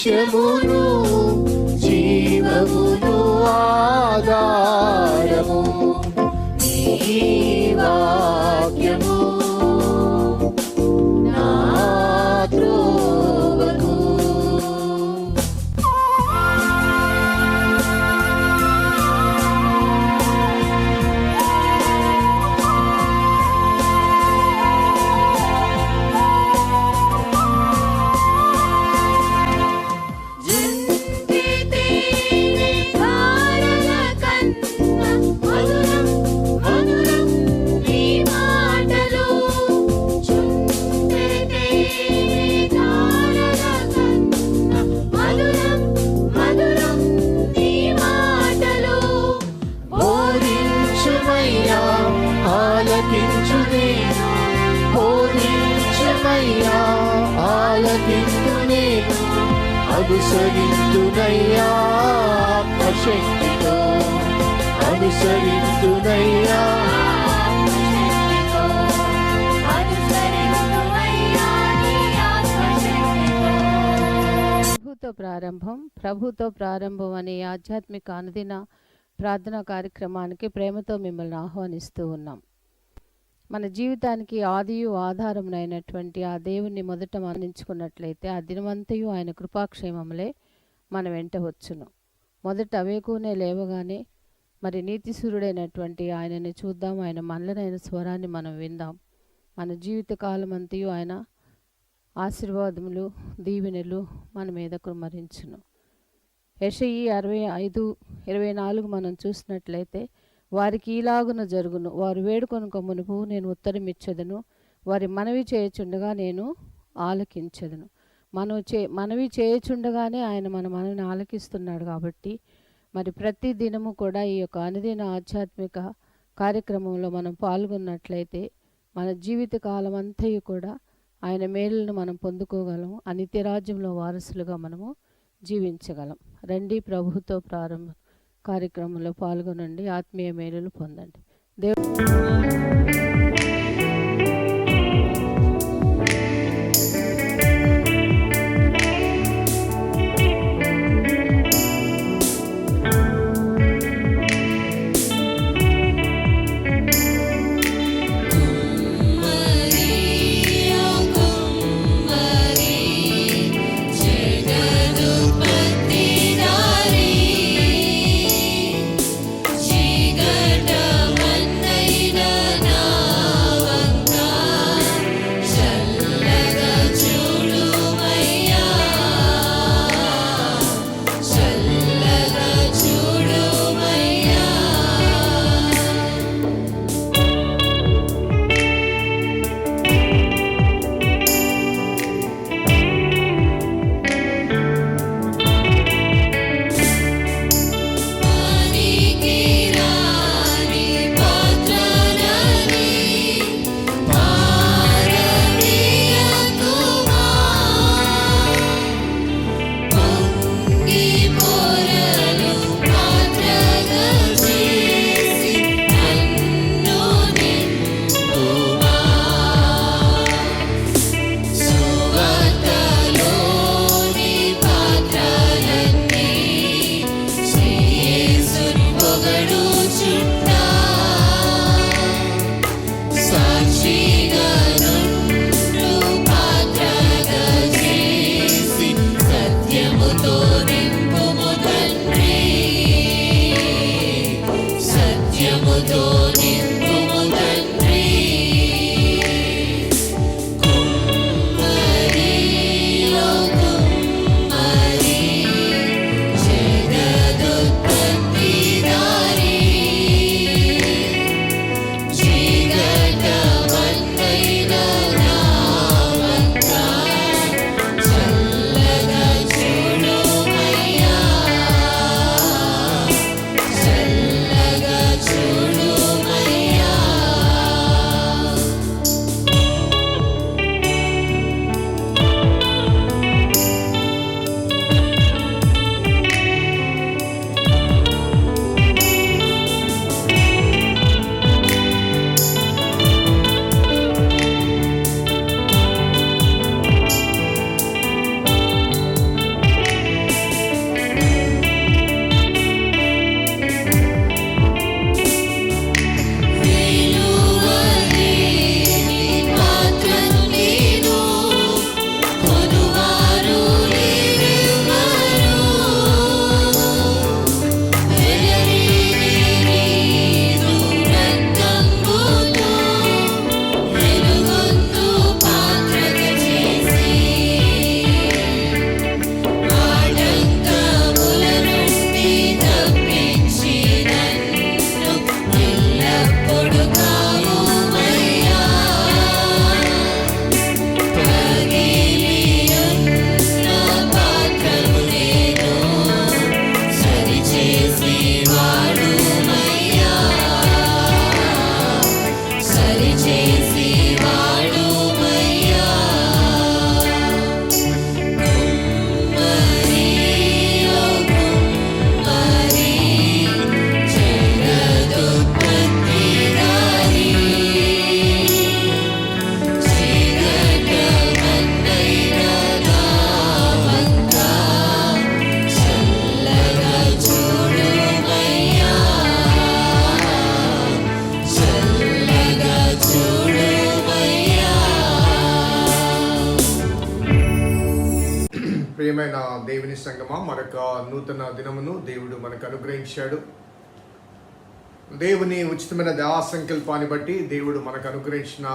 సత్యమును జీవమును ఆధారము నీ వాక్యము నా త్రోవకు. అనుసరింతునయ్యా ఆత్మశక్తితో, అనుసరింతునయ్యా ప్రభుతో ప్రారంభం అనే ఆధ్యాత్మిక అనుదిన ప్రార్థనా కార్యక్రమానికి ప్రేమతో మిమ్మల్ని ఆహ్వానిస్తూ ఉన్నాం. మన జీవితానికి ఆదియు ఆధారమునైనటువంటి ఆ దేవుణ్ణి మొదట మరణించుకున్నట్లయితే ఆ దినమంతయు ఆయన కృపాక్షేమములే మన వెంట వచ్చును. మొదట అవేకునే లేవగానే మరి నీతిసూరుడైనటువంటి ఆయనని చూద్దాం, ఆయన మనలనైన స్వరాన్ని మనం విందాం. మన జీవిత కాలం అంతయు ఆయన ఆశీర్వాదములు దీవెనలు మన మీద కుమ్మరించును. యెషయి 65:24 మనం చూసినట్లయితే వారికి ఈలాగున జరుగును, వారు వేడుకొనుక మునుపు నేను ఉత్తరం ఇచ్చేదను, వారి మనవి చేయుచుండగా నేను ఆలకించెదను. మనవి చేయుచుండగానే ఆయన మన మనవిని ఆలకిస్తున్నాడు. కాబట్టి మరి ప్రతి దినము కూడా ఈ యొక్క అనుదిన ఆధ్యాత్మిక కార్యక్రమంలో మనం పాల్గొన్నట్లయితే మన జీవిత కాలం అంతయు కూడా ఆయన మేలులను మనం పొందుకోగలము. ఆ నిత్యరాజ్యంలో వారసులుగా మనము జీవించగలం. రండి, ప్రభుతో ప్రారంభ కార్యక్రమంలో పాల్గొనండి, ఆత్మీయ మేలులు పొందండి. నా ప్రియమైన దేవుని సంగమా, మరొక నూతన దినమును దేవుడు మనకు అనుగ్రహించాడు. దేవుని ఉచితమైన దయా సంకల్పాన్ని బట్టి, దేవుడు మనకు అనుగ్రహించిన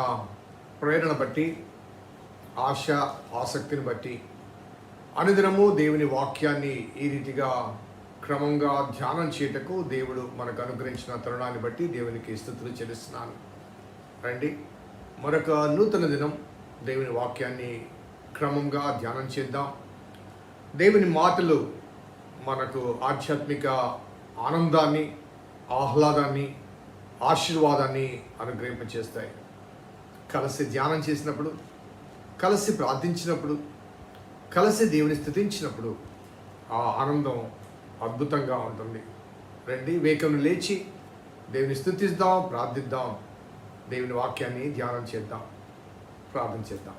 ప్రేరణ బట్టి, ఆశ ఆసక్తిని బట్టి అనుదినము దేవుని వాక్యాన్ని ఈ రీతిగా క్రమంగా ధ్యానం చేయటకు దేవుడు మనకు అనుగ్రహించిన తరుణాన్ని బట్టి దేవునికి స్తుతులు చెల్లిస్తున్నాను. రండి, మరొక నూతన దినం దేవుని వాక్యాన్ని క్రమంగా ధ్యానం చేద్దాం. దేవుని మాటలు మనకు ఆధ్యాత్మిక ఆనందాన్ని, ఆహ్లాదాన్ని, ఆశీర్వాదాన్ని అనుగ్రహింపచేస్తాయి. కలిసి ధ్యానం చేసినప్పుడు, కలిసి ప్రార్థించినప్పుడు, కలిసి దేవుని స్తుతించినప్పుడు ఆ ఆనందం అద్భుతంగా ఉంటుంది. రండి, వేకం లేచి దేవుని స్తుతిద్దాం, ప్రార్థిద్దాం, దేవుని వాక్యాన్ని ధ్యానం చేద్దాం, ప్రార్థన చేద్దాం.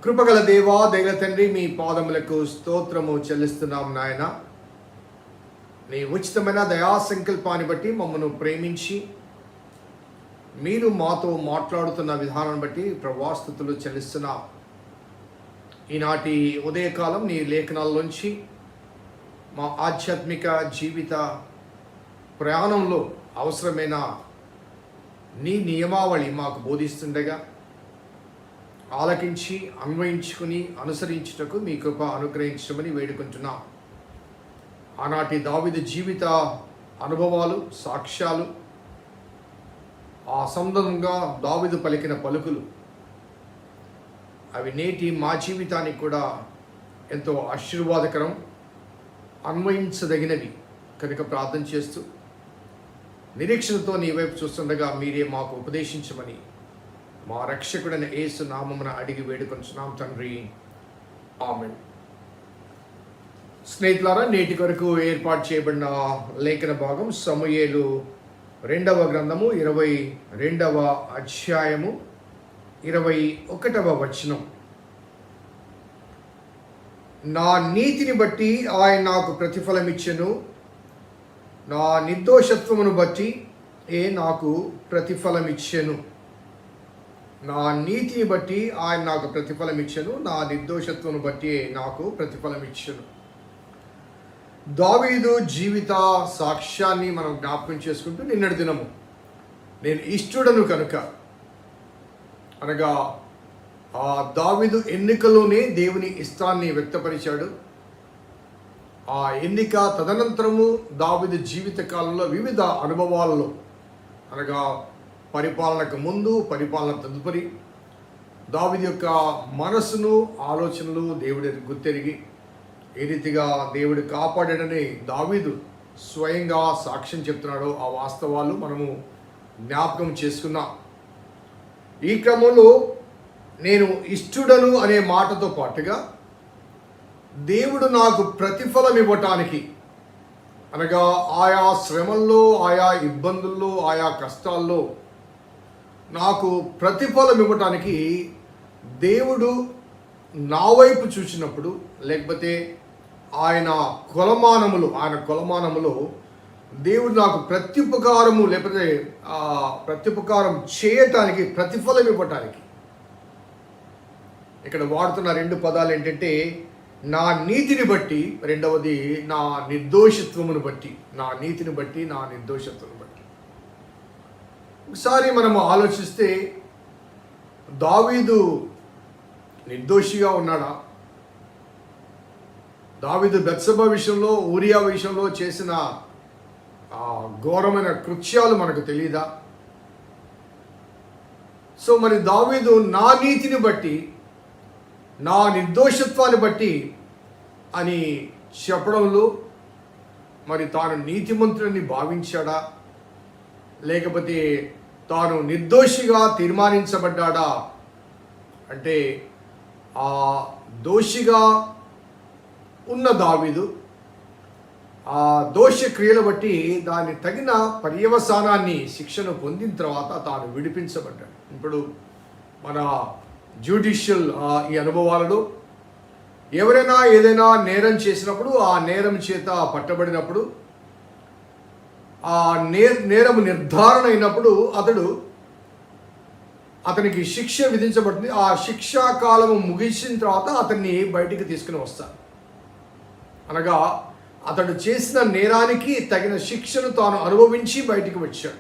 కృపగల దేవా, దైవ తండ్రి, మీ పాదములకు స్తోత్రము చెల్లిస్తున్నాం నాయన. నీ ఉచితమైన దయా సంకల్పాన్ని బట్టి మమ్మను ప్రేమించి మీరు మాతో మాట్లాడుతున్న విధానాన్ని బట్టి ప్రభాస్తుతులు చెల్లిస్తున్నాం. ఈనాటి ఉదయకాలం నీ లేఖనాల్లోంచి మా ఆధ్యాత్మిక జీవిత ప్రయాణంలో అవసరమైన నీ నియమావళి మాకు బోధిస్తుండగా ఆలకించి అన్వయించుకుని అనుసరించుటకు మీ కృప అనుగ్రహించమని వేడుకుంటున్నాం. ఆనాటి దావీదు జీవిత అనుభవాలు, సాక్ష్యాలు, ఆ సందర్భంగా దావీదు పలికిన పలుకులు, అవి నేటి మా జీవితానికి కూడా ఎంతో ఆశీర్వాదకరం, అన్వయించదగినవి కనుక ప్రార్థన చేస్తూ నిరీక్షణతో నీ వైపు చూస్తుండగా మీరే మాకు ఉపదేశించమని మా రక్షకుడైన యేసు నామమున అడిగి వేడుకొంచున్నాం తండ్రి, ఆమేన్. స్నేహితులారా, నేటి కొరకు ఏర్పాటు చేయబడిన లేఖన భాగం సమూయేలు 2వ గ్రంథము 22వ అధ్యాయము 21వ వచనం. నా నీతిని బట్టి ఆయన నాకు ప్రతిఫలమిచ్చెను, నా నిర్దోషత్వమును బట్టి నాకు ప్రతిఫలమిచ్చెను. నా నీతిని బట్టి ఆయన నాకు ప్రతిఫలమిచ్చెను, నా నిర్దోషత్వమును బట్టి నాకు ప్రతిఫలమిచ్చెను. దావీదు జీవిత సాక్ష్యాన్ని మనం జ్ఞాపకం చేసుకుంటూ నిన్నటి దినము నేను ఇష్టుడను కనుక, అనగా ఆ దావీదు ఎన్నికలోనే దేవుని ఇష్టాన్ని వ్యక్తపరిచాడు. ఆ ఎన్నిక తదనంతరము దావీదు జీవిత కాలంలో వివిధ అనుభవాలలో, అనగా పరిపాలనకు ముందు, పరిపాలన తదుపరి దావీదు యొక్క మనసును, ఆలోచనలు దేవుడి గుర్తెరిగి ఏ రీతిగా దేవుడు కాపాడాడని దావీదు స్వయంగా సాక్ష్యం చెప్తున్నాడో ఆ వాస్తవాలు మనము జ్ఞాపకం చేసుకున్నాం. ఈ క్రమంలో నేను ఇష్టుడను అనే మాటతో పాటుగా దేవుడు నాకు ప్రతిఫలం ఇవ్వటానికి, అనగా ఆయా శ్రమల్లో, ఆయా ఇబ్బందుల్లో, ఆయా కష్టాల్లో నాకు ప్రతిఫలం ఇవ్వటానికి దేవుడు నా వైపు చూసినప్పుడు, లేకపోతే ఆయన కొలమానములో దేవుడు నాకు ప్రత్యుపకారము, లేకపోతే ప్రత్యుపకారం చేయటానికి, ప్రతిఫలం ఇవ్వటానికి ఇక్కడ వాడుతున్న 2 పదాలు ఏంటంటే నా నీతిని బట్టి, రెండవది నా నిర్దోషత్వమును బట్టి. నా నీతిని బట్టి, నా నిర్దోషత్వమును బట్టి. ఒకసారి మనము ఆలోచిస్తే దావీదు నిర్దోషిగా ఉన్నాడా? దావీదు బెత్షెబా విషయంలో, ఊరియా విషయంలో చేసిన ఘోరమైన కృత్యాలు మనకు తెలియదా? సో మరి దావీదు నా నీతిని బట్టి, నా నిర్దోషత్వాన్ని బట్టి అని చెప్పడంలో మరి తాను నీతిమంతుడిని భావించాడా, లేకపోతే తాను నిర్దోషిగా తీర్మానించబడ్డాడా అంటే, ఆ దోషిగా ఉన్న దావీదు ఆ దోష క్రియలు బట్టి దాన్ని తగిన పర్యవసానాన్ని, శిక్షను పొందిన తర్వాత తాను విడిపించబడ్డాడు. ఇప్పుడు మన జ్యుడిషియల్ ఈ అనుభవాలలో ఎవరైనా ఏదైనా నేరం చేసినప్పుడు, ఆ నేరం చేత పట్టబడినప్పుడు, ఆ నేరము నిర్ధారణ అయినప్పుడు అతడు అతనికి శిక్ష విధించబడుతుంది. ఆ శిక్షా కాలము ముగిసిన తర్వాత అతన్ని బయటికి తీసుకుని వస్తారు. అనగా అతడు చేసిన నేరానికి తగిన శిక్షను తాను అనుభవించి బయటికి వచ్చాడు.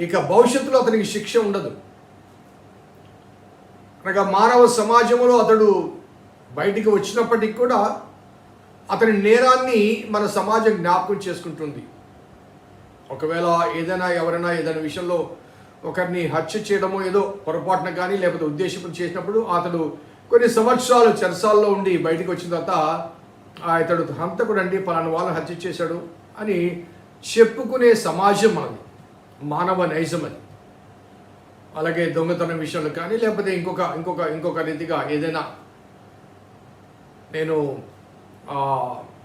ఇక భవిష్యత్తులో అతనికి శిక్ష ఉండదు. అనగా మానవ సమాజంలో అతడు బయటికి వచ్చినప్పటికీ కూడా అతని నేరాన్ని మన సమాజం జ్ఞాపకం చేసుకుంటుంది. ఒకవేళ ఎవరైనా ఏదైనా విషయంలో ఒకరిని హత్య చేయడమో ఏదో పొరపాటున కానీ లేకపోతే ఉద్దేశం చేసినప్పుడు అతడు కొన్ని సంవత్సరాలు చెరసాల్లో ఉండి బయటికి వచ్చిన తర్వాత ఇతడు హంతకుడు అండి, పలానా వాళ్ళని హత్య చేశాడు అని చెప్పుకునే సమాజం మనది, మానవ నైజం అది. అలాగే దొంగతనం విషయంలో కానీ లేకపోతే ఇంకొక రీతిగా ఏదైనా. నేను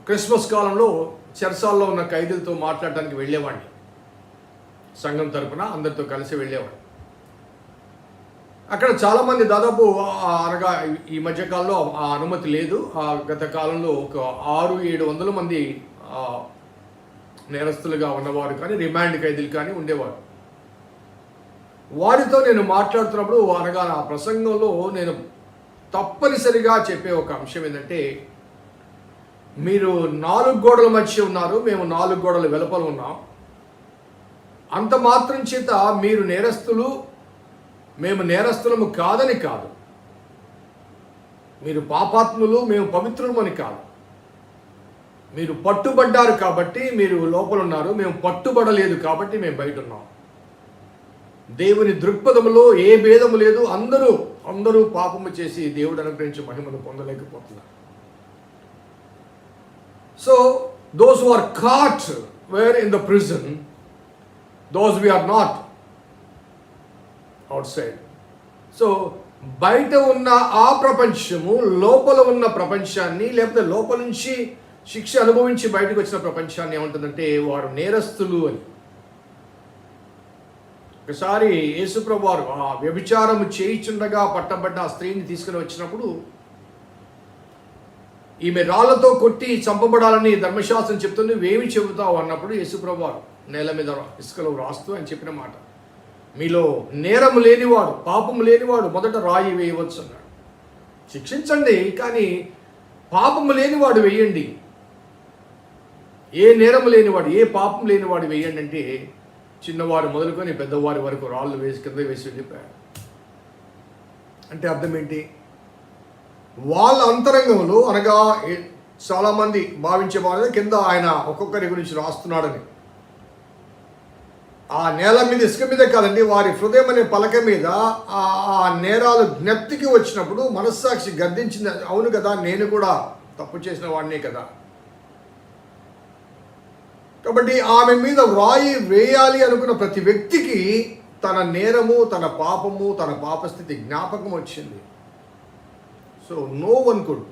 క్రిస్మస్ కాలంలో చెరసాల్లో ఉన్న ఖైదీలతో మాట్లాడడానికి వెళ్ళేవాడిని. సంఘం తరపున అందరితో కలిసి వెళ్ళేవాడిని. అక్కడ చాలామంది దాదాపు అనగా ఈ మధ్యకాలంలో ఆ అనుమతి లేదు. గత కాలంలో ఒక 600-700 మంది నేరస్తులుగా ఉన్నవారు కానీ రిమాండ్ ఖైదీలు కానీ ఉండేవారు. వారితో నేను మాట్లాడుతున్నప్పుడు అనగా నా ప్రసంగంలో నేను తప్పనిసరిగా చెప్పే ఒక అంశం ఏంటంటే, మీరు 4 గోడల మధ్య ఉన్నారు, మేము 4 గోడల వెలుపల ఉన్నాం. అంత మాత్రం చేత మీరు నేరస్తులు, మేము నేరస్తులము కాదని కాదు. మీరు పాపాత్ములు, మేము పవిత్రులము అని కాదు. మీరు పట్టుబడ్డారు కాబట్టి మీరు లోపల ఉన్నారు, మేము పట్టుబడలేదు కాబట్టి మేము బయట ఉన్నాం. దేవుని దృక్పథములో ఏ భేదము లేదు. అందరూ పాపము చేసి దేవుడు అనుగ్రహించే మహిమను పొందలేకపోతున్నారు. So those who are caught were in the prison, those we are not outside. So బయట ఉన్న ఆ ప్రపంచము లోపల ఉన్న ప్రపంచాన్ని లేకపోతే లోపల నుంచి శిక్ష అనుభవించి బయటకు వచ్చిన ప్రపంచాన్ని ఏమంటుందంటే వారు నేరస్తులు అని. ఒకసారి యేసుప్రభు వారు ఆ వ్యభిచారము చేయిచుండగా పట్టబడ్డ ఆ స్త్రీని తీసుకుని వచ్చినప్పుడు, ఈమె రాళ్లతో కొట్టి చంపబడాలని ధర్మశాస్త్రం చెప్తుంది, నువ్వేమి చెబుతావు అన్నప్పుడు యేసుప్రభు వారు నేల మీద ఇసుకలో రాస్తూ అని చెప్పిన మాట, మీలో నేరము లేనివాడు, పాపము లేనివాడు మొదట రాయి వేయవచ్చు అన్నాడు. శిక్షించండి, కానీ పాపము లేనివాడు వేయండి. ఏ నేరము లేనివాడు, ఏ పాపం లేనివాడు వేయండి అంటే చిన్నవారు మొదలుకొని పెద్దవారి వరకు రాళ్ళు కింద వేసి వెళ్ళిపోయాడు. అంటే అర్థం ఏంటి? వాళ్ళ అంతరంగంలో అనగా చాలామంది భావించే వారు కింద ఆయన ఒక్కొక్కరి గురించి రాస్తున్నాడని. ఆ నేల మీద ఇసుక మీద కాదండి, వారి హృదయం అనే పలక మీద ఆ నేరాలు జ్ఞప్తికి వచ్చినప్పుడు మనస్సాక్షి గర్దించింది, అవును కదా నేను కూడా తప్పు చేసిన వాడినే కదా. కాబట్టి ఆమె మీద రాయి వేయాలి అనుకున్న ప్రతి వ్యక్తికి తన నేరము, తన పాపము, తన పాపస్థితి జ్ఞాపకం వచ్చింది. సో నో వన్ కుడ్,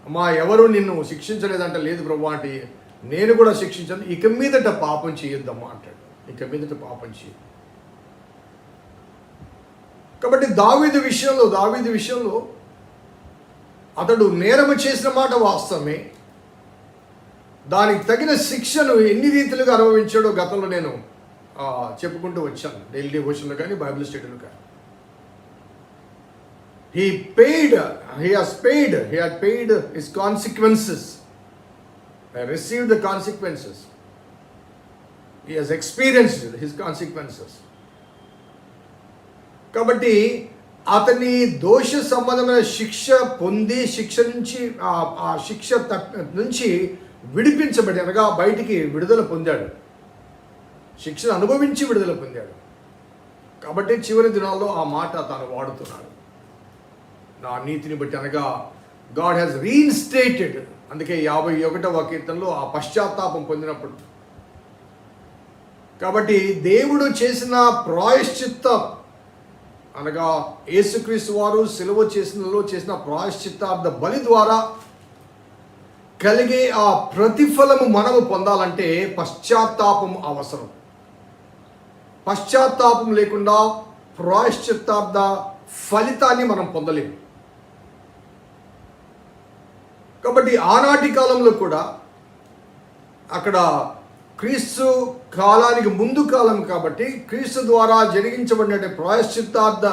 అమ్మా ఎవరు నిన్ను శిక్షించలేదంట, లేదు ప్రభు అంటే నేను కూడా శిక్షించాను, ఇక మీదట పాపం చేయొద్దమ్మా అంటాడు, ఇక మీదట పాపం చేయదు. కాబట్టి దావీదు విషయంలో అతడు నేరము చేసిన మాట వాస్తవమే. దానికి తగిన శిక్షను ఎన్ని రీతిలుగా అనుభవించాడో గతంలో నేను చెప్పుకుంటూ వచ్చాను, డైలీ డివోషన్లో కానీ బైబిల్ స్టడీలో కానీ. He had paid his consequences. He received the consequences. He has experienced his consequences. కాబట్టి అతని దోష సంబంధమైన శిక్ష పొంది శిక్ష నుంచి విడిపించబడి అనగా బయటికి విడుదల పొందాడు, శిక్షను అనుభవించి విడుదల పొందాడు. కాబట్టి చివరి దినాల్లో ఆ మాట తాను వాడుతున్నాడు, నా నీతిని బట్టి అనగా గాడ్ హ్యాస్ రీఇన్స్టేటెడ్. అందుకే 51వ కీర్తనలో ఆ పశ్చాత్తాపం పొందినప్పుడు. కాబట్టి దేవుడు చేసిన ప్రాయశ్చిత్తం అనగా యేసుక్రీస్తు వారు సిలువ చేసిన ప్రాయశ్చిత్తార్థ బలి ద్వారా కలిగే ఆ ప్రతిఫలము మనము పొందాలంటే పశ్చాత్తాపం అవసరం. పశ్చాత్తాపం లేకుండా ప్రాయశ్చిత్తార్థ ఫలితాన్ని మనం పొందలేము. కాబట్టి ఆనాటి కాలంలో కూడా అక్కడ క్రీస్తు కాలానికి ముందు కాలం కాబట్టి క్రీస్తు ద్వారా జరిగించబడిన ప్రాయశ్చిత్తార్థ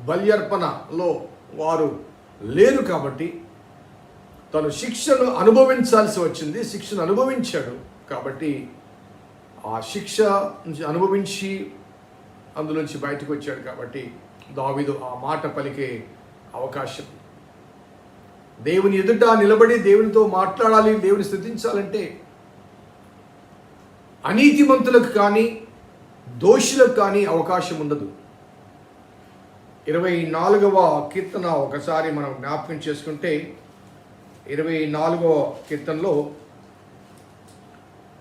బల్యర్పణలో వారు లేరు కాబట్టి తను శిక్షను అనుభవించాల్సి వచ్చింది. శిక్షను అనుభవించాడు కాబట్టి ఆ శిక్ష నుంచి అనుభవించి అందులోంచి బయటకు వచ్చాడు కాబట్టి దావీదు ఆ మాట పలికే అవకాశం. దేవుని ఎదుట నిలబడి దేవునితో మాట్లాడాలి, దేవుని స్తుతించాలంటే అనీతిమంతులకు కానీ దోషులకు కానీ అవకాశం ఉండదు. 24వ కీర్తన ఒకసారి మనం జ్ఞాపకం చేసుకుంటే 24వ కీర్తనలో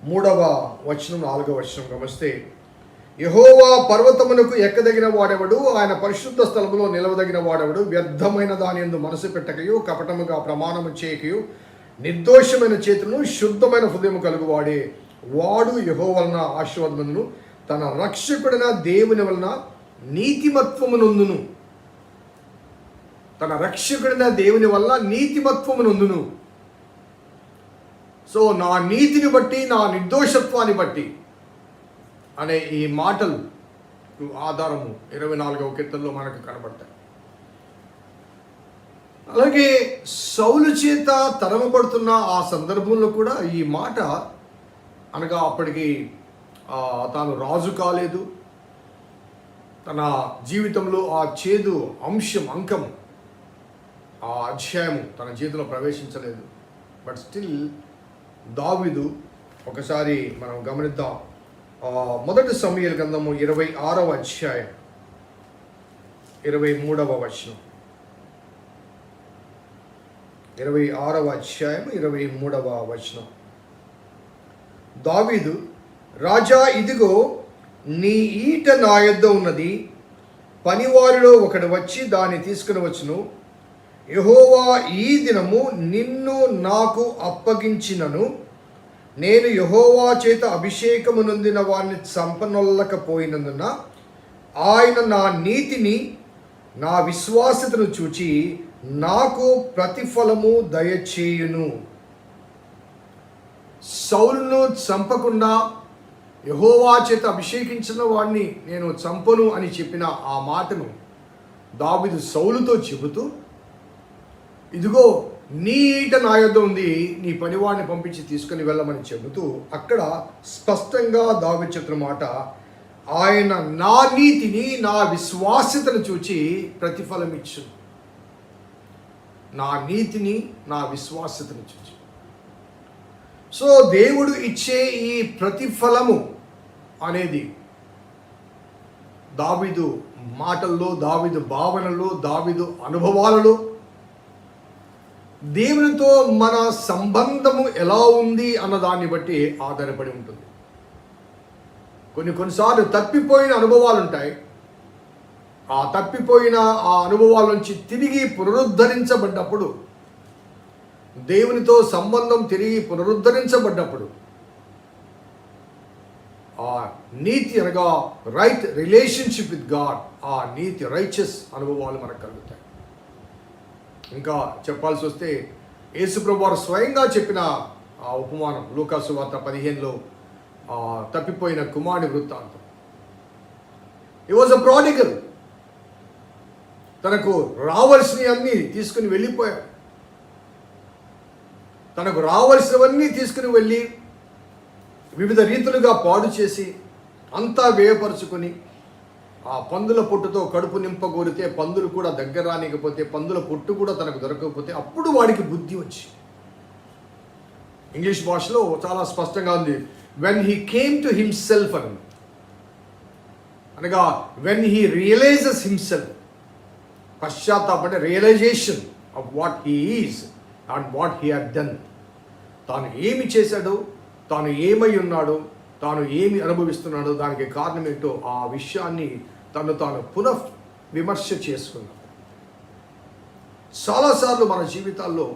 3వ వచనం 4వ వచనం గమనిస్తే, యెహోవా పర్వతమునకు ఎక్కదగిన వాడెవడు, ఆయన పరిశుద్ధ స్థలములో నిలవదగిన వాడెవడు, వ్యర్థమైన దాని యందు మనసు పెట్టకయు, కపటముగా ప్రమాణము చేయకయు, నిర్దోషమైన చేతులను శుద్ధమైన హృదయము కలుగువాడే, వాడు యెహోవా వలన ఆశీర్వాదమును, తన రక్షకుడైన దేవుని వలన నీతిమత్వమునందును. తన రక్షకుడైన దేవుని వల్ల నీతిమత్వమునందును. సో నా నీతిని బట్టి, నా నిర్దోషత్వాన్ని బట్టి అనే ఈ మాటలు ఆధారము 24వ కీర్తనలో మనకు కనబడతాయి. అలాగే సౌలు చేత తరమబడుతున్న ఆ సందర్భంలో కూడా ఈ మాట, అనగా అప్పటికి తాను రాజు కాలేదు, తన జీవితంలో ఆ చేదు అంకము ఆ అధ్యాయము తన జీవితంలో ప్రవేశించలేదు. బట్ స్టిల్ దావీదు, ఒకసారి మనం గమనిద్దాం, మొదటి సమూయేలు గ్రంథము 26వ అధ్యాయం 23వ వచనం. 26వ అధ్యాయం 23వ వచనం. దావీదు, రాజా, ఇదిగో నీ ఈట నా యొద్ద ఉన్నది, పనివారిలో ఒకడు వచ్చి దాన్ని తీసుకుని వచ్చును. యెహోవా ఈ దినము నిన్ను నాకు అప్పగించినను, నేను యెహోవా చేత అభిషేకము నొందిన వారిని చంపనొల్లకపోయినందున ఆయన నా నీతిని, నా విశ్వాసతను చూచి నాకు ప్రతిఫలము దయచేయును. సౌలును చంపకుండా యెహోవా చేత అభిషేకించిన వాడిని నేను చంపను అని చెప్పిన ఆ మాటను దావీదు సౌలుతో చెబుతూ, ఇదిగో నీ ఈట నా యొద్ద ఉంది, నీ పనివాడిని పంపించి తీసుకుని వెళ్ళమని చెబుతూ అక్కడ స్పష్టంగా దావీదు చెప్పిన మాట, ఆయన నా నీతిని, నా విశ్వాస్యతను చూచి ప్రతిఫలం ఇచ్చు. నా నీతిని, నా విశ్వాస్యతను చూచి. సో దేవుడు ఇచ్చే ఈ ప్రతిఫలము అనేది దావీదు మాటల్లో, దావీదు భావనలో, దావీదు అనుభవాలలో, దేవునితో మన సంబంధము ఎలా ఉంది అన్న దాన్ని బట్టి ఆధారపడి ఉంటుంది. కొన్నిసార్లు తప్పిపోయిన అనుభవాలు ఉంటాయి. ఆ తప్పిపోయిన ఆ అనుభవాల నుంచి తిరిగి పునరుద్ధరించబడ్డప్పుడు, దేవునితో సంబంధం తిరిగి పునరుద్ధరించబడ్డప్పుడు ఆ నీతి, అనగా రైట్ రిలేషన్షిప్ విత్ గాడ్, ఆ నీతి రైచస్ అనుభవాలు మనకు కలుగుతాయి. ఇంకా చెప్పాల్సి వస్తే యేసుప్రభు వారు స్వయంగా చెప్పిన ఆ ఉపమానం లూకా సువార్త 15లో తప్పిపోయిన కుమారుని వృత్తాంతం. హి వాజ్ అ ప్రాడిగల్. తనకు రావాల్సినవన్నీ తీసుకుని వెళ్ళిపోయాడు. తనకు రావాల్సినవన్నీ తీసుకుని వెళ్ళి వివిధ రీతులుగా పాడు చేసి అంతా వ్యయపరుచుకొని ఆ పందుల పొట్టుతో కడుపు నింపగోరితే పందులు కూడా దగ్గర రానికపోతే, పందుల పొట్టు కూడా తనకు దొరకకపోతే అప్పుడు వాడికి బుద్ధి వచ్చి, ఇంగ్లీష్ భాషలో చాలా స్పష్టంగా ఉంది, when he came to himself అని, అనగా వెన్ హీ రియలైజెస్ హిమ్సెల్ఫ్. పశ్చాత్తాప అంటే realisation of what he is and what he had done. తాను ఏమి చేశాడో, తాను ఏమై ఉన్నాడో, తాను ఏమి అనుభవిస్తున్నాడో, దానికి కారణం ఏంటో ఆ విషయాన్ని తాను పునః విమర్శ చేసుకున్నాడు. చాలాసార్లు మన జీవితాల్లో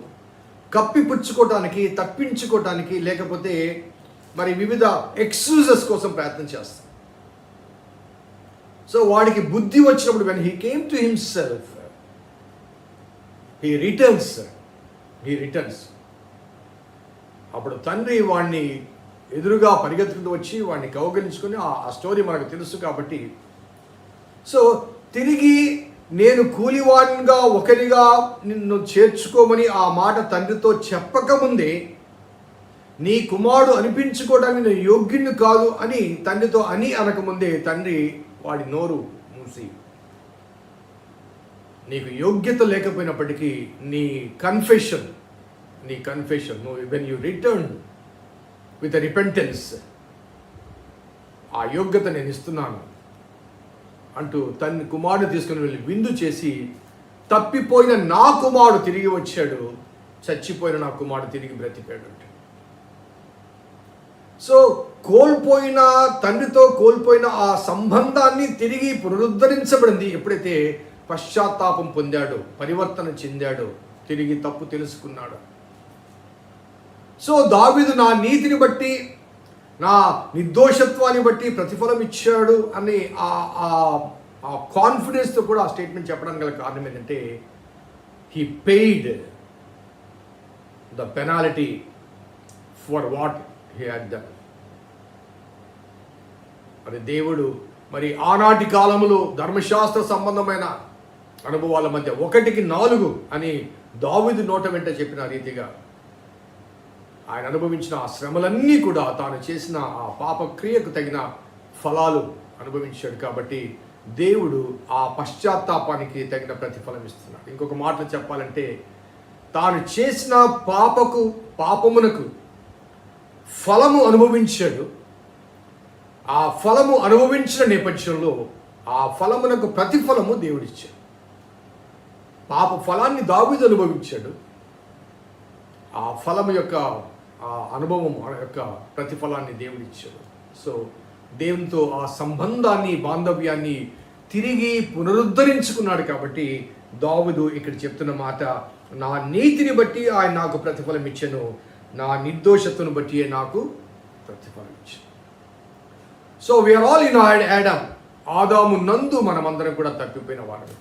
కప్పిపుచ్చుకోవటానికి, తప్పించుకోవటానికి, లేకపోతే మరి వివిధ ఎక్స్క్యూజెస్ కోసం ప్రయత్నం చేస్తాం. సో వాడికి బుద్ధి వచ్చినప్పుడు when he came to himself, he returns. అప్పుడు తండ్రి వాడిని ఎదురుగా పరిగెత్తుకుంటూ వచ్చి వాడిని కౌగలించుకొని ఆ స్టోరీ మనకు తెలుసు కాబట్టి, సో తిరిగి నేను కూలివాడిగా ఒకరిగా నిన్ను చేర్చుకోమని ఆ మాట తండ్రితో చెప్పకముందే, నీ కుమారుడు అనిపించుకోవడానికి నేను యోగ్యుని కాదు అని తండ్రితో అనకముందే తండ్రి వాడి నోరు మూసి, నీకు యోగ్యత లేకపోయినప్పటికీ నీ confession when you return with repentance, ఆ యోగ్యత నేను ఇస్తున్నాను అంటూ తన కుమారుడు తీసుకుని వెళ్ళి విందు చేసి, తప్పిపోయిన నా కుమారుడు తిరిగి వచ్చాడు, చచ్చిపోయిన నా కుమారుడు తిరిగి బ్రతికాడు అంటే. సో తండ్రితో కోల్పోయిన ఆ సంబంధాన్ని తిరిగి పునరుద్ధరించబడింది ఎప్పుడైతే పశ్చాత్తాపం పొందాడో, పరివర్తన చెందాడో, తిరిగి తప్పు తెలుసుకున్నాడు. సో దావీదు నా నీతిని బట్టి, నా నిర్దోషత్వాన్ని బట్టి ప్రతిఫలం ఇచ్చాడు అని ఆ కాన్ఫిడెన్స్తో కూడా ఆ స్టేట్మెంట్ చెప్పడానికి గల కారణం ఏంటంటే, he paid the penalty for what he had done. మరి దేవుడు మరి ఆనాటి కాలంలో ధర్మశాస్త్ర సంబంధమైన అనుభవాల మధ్య 1:4 అని దావీదు నోట వెంట చెప్పిన రీతిగా ఆయన అనుభవించిన ఆ శ్రమలన్నీ కూడా తాను చేసిన ఆ పాపక్రియకు తగిన ఫలాలు అనుభవించాడు. కాబట్టి దేవుడు ఆ పశ్చాత్తాపానికి తగిన ప్రతిఫలం ఇస్తున్నాడు. ఇంకొక మాటలో చెప్పాలంటే, తాను చేసిన పాపమునకు ఫలము అనుభవించాడు. ఆ ఫలము అనుభవించిన నేపథ్యంలో ఆ ఫలమునకు ప్రతిఫలము దేవుడిచ్చాడు. పాప ఫలాన్ని దావీదు అనుభవించాడు. ఆ ఫలము యొక్క ఆ అనుభవం యొక్క ప్రతిఫలాన్ని దేవుడిచ్చాడు. సో దేవునితో ఆ సంబంధాన్ని, బాంధవ్యాన్ని తిరిగి పునరుద్ధరించుకున్నాడు. కాబట్టి దావీదు ఇక్కడ చెప్తున్న మాట, నా నీతిని బట్టి ఆయన నాకు ప్రతిఫలం ఇచ్చాను, నా నిర్దోషతను బట్టి నాకు ప్రతిఫలం ఇచ్చాను. So we are all in Adam. ఆదాము నందు మనమందరం కూడా తప్పిపోయిన వారు.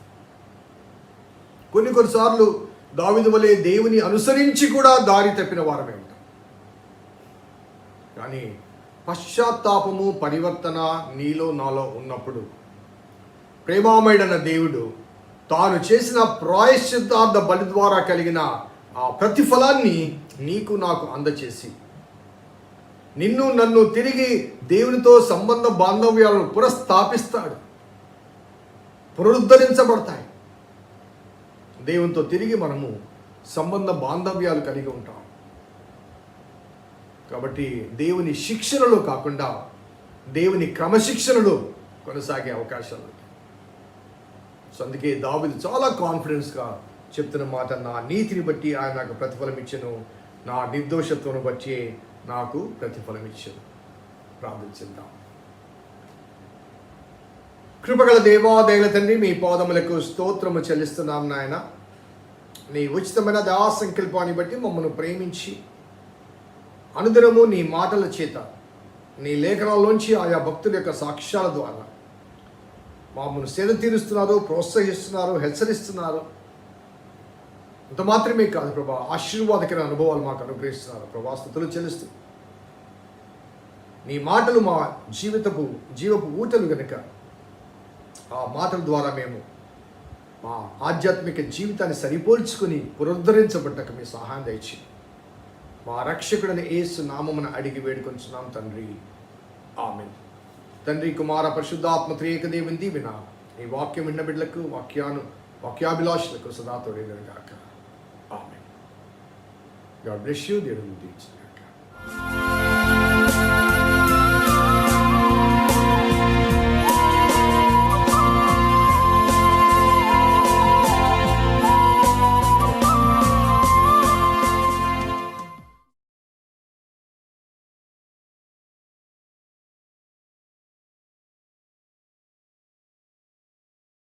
కొన్నిసార్లు దావీదు వలె దేవుని అనుసరించి కూడా దారి తప్పిన వారమే ఉంటాం. కానీ పశ్చాత్తాపము, పరివర్తన నీలో నాలో ఉన్నప్పుడు ప్రేమామయుడైన దేవుడు తాను చేసిన ప్రాయశ్చిత్తార్థ బలి ద్వారా కలిగిన ఆ ప్రతిఫలాన్ని నీకు నాకు అందచేసి, నిన్ను నన్ను తిరిగి దేవునితో సంబంధ బాంధవ్యాలను పునఃస్థాపిస్తాడు. పునరుద్ధరించబడతాయి. దేవునితో తిరిగి మనము సంబంధ బాంధవ్యాలు కలిగి ఉంటాం. కాబట్టి దేవుని శిక్షణలో కాకుండా దేవుని క్రమశిక్షణలో కొనసాగే అవకాశాలు ఉంటాయి. సో అందుకే దావీదు చాలా కాన్ఫిడెన్స్గా చెప్తున్న మాట, నా నీతిని బట్టి ఆయన నాకు ప్రతిఫలం ఇచ్చెను, నా నిర్దోషత్వం బట్టి నాకు ప్రతిఫలం ఇచ్చెను. ప్రార్థించుదాం. కృపగల దేవా, దయగల తండ్రి, మీ పాదములకు స్తోత్రము చెల్లిస్తున్నాం నాయన. నీ ఉచితమైన దయా సంకల్పాన్ని బట్టి మమ్మల్ని ప్రేమించి అనుదినము నీ మాటల చేత, నీ లేఖనాల్లోంచి ఆయా భక్తుల యొక్క సాక్ష్యాల ద్వారా మమ్మల్ని సేద తీరుస్తున్నారు, ప్రోత్సహిస్తున్నారు, హెచ్చరిస్తున్నారు. అంత మాత్రమే కాదు ప్రభా, ఆశీర్వాదకర అనుభవాలు మాకు అనుగ్రహిస్తున్నారు. ప్రభా, స్తుతులు చెల్లిస్తూ నీ మాటలు మా జీవపు ఊటలు గనుక ఆ మాటల ద్వారా మేము మా ఆధ్యాత్మిక జీవితాన్ని సరిపోల్చుకుని పునరుద్ధరించబడ్డక మీ సహాయం దయచి మా రక్షకుడైన యేసు నామమున అడిగి వేడుకొంచున్నాం తండ్రి. ఆమేన్. తండ్రి, కుమార, పరిశుద్ధాత్మ త్రియేక దేవుని దీవెన ఈ వాక్యం విన్న బిడ్డలకు, వాక్యాభిలాషులకు సదా తోడేదరు గాక. ఆమేన్. God bless you. దేవుడు దీవించును గాక.